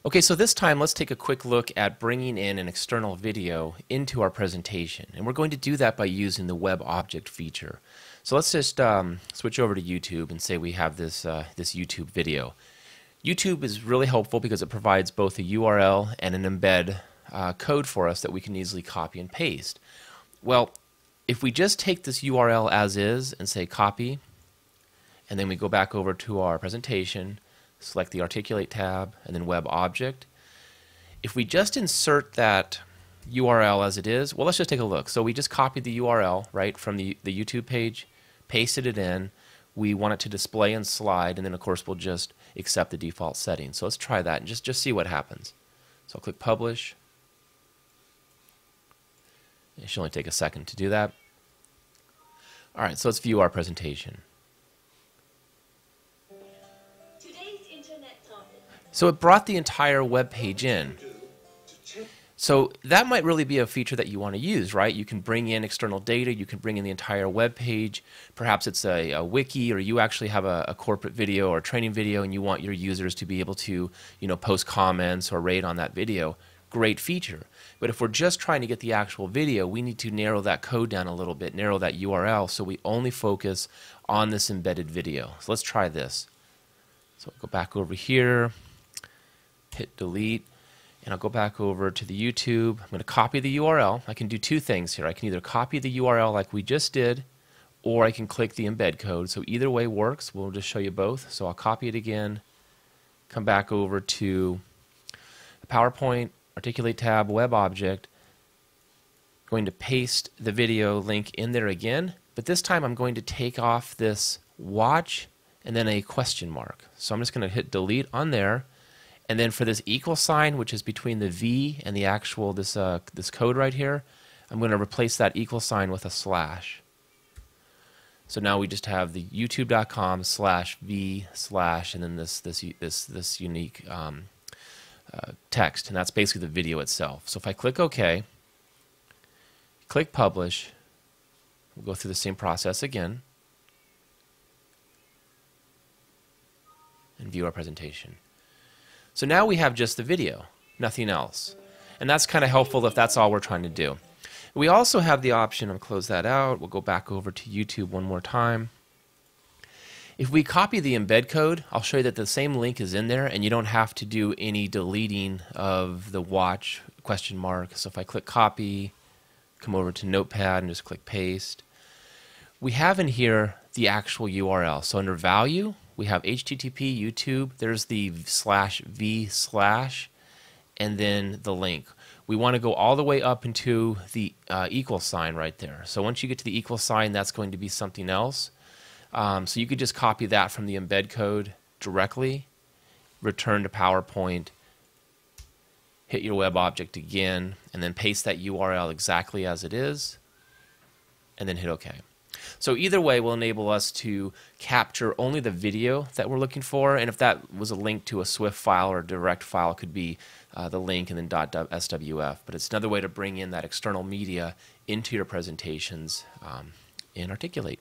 Okay, so this time let's take a quick look at bringing in an external video into our presentation. And we're going to do that by using the web object feature. So let's just switch over to YouTube and say we have this YouTube video. YouTube is really helpful because it provides both a URL and an embed code for us that we can easily copy and paste. Well, if we just take this URL as is and say copy, and then we go back over to our presentation, select the Articulate tab, and then Web Object. If we just insert that URL as it is, well, let's just take a look. So we just copied the URL, right, from the YouTube page, pasted it in. We want it to display and slide, and then, of course, we'll just accept the default settings. So let's try that and just see what happens. So I'll click Publish. It should only take a second to do that. All right, so let's view our presentation. So it brought the entire web page in. So that might really be a feature that you want to use, right? You can bring in external data, you can bring in the entire web page. Perhaps it's a wiki, or you actually have a corporate video or a training video and you want your users to be able to, post comments or rate on that video. Great feature. But if we're just trying to get the actual video, we need to narrow that code down a little bit, narrow that URL, so we only focus on this embedded video. So let's try this. So I'll go back over here, hit delete, and I'll go back over to the YouTube. I'm going to copy the URL. I can do two things here. I can either copy the URL like we just did, or I can click the embed code. So either way works. We'll just show you both. So I'll copy it again, come back over to the PowerPoint, Articulate tab, Web Object. Going to paste the video link in there again, but this time I'm going to take off this watch and then a question mark. So I'm just going to hit delete on there. And then for this equal sign, which is between the V and the actual this code right here, I'm going to replace that equal sign with a slash. So now we just have the youtube.com/v/ and then this unique text, and that's basically the video itself. So if I click OK, click Publish, we'll go through the same process again, and view our presentation. So now we have just the video, nothing else. And that's kind of helpful if that's all we're trying to do. We also have the option, I'll close that out, we'll go back over to YouTube one more time. If we copy the embed code, I'll show you that the same link is in there and you don't have to do any deleting of the watch question mark. So if I click copy, come over to Notepad and just click paste, we have in here the actual URL. So under value, we have HTTP YouTube, there's the /v/ and then the link. We want to go all the way up into the equal sign right there. So once you get to the equal sign, that's going to be something else. So you could just copy that from the embed code directly, return to PowerPoint, hit your web object again, and then paste that URL exactly as it is, and then hit OK. So either way will enable us to capture only the video that we're looking for, and if that was a link to a SWIFT file or a direct file, it could be the link and then .swf. But it's another way to bring in that external media into your presentations in Articulate.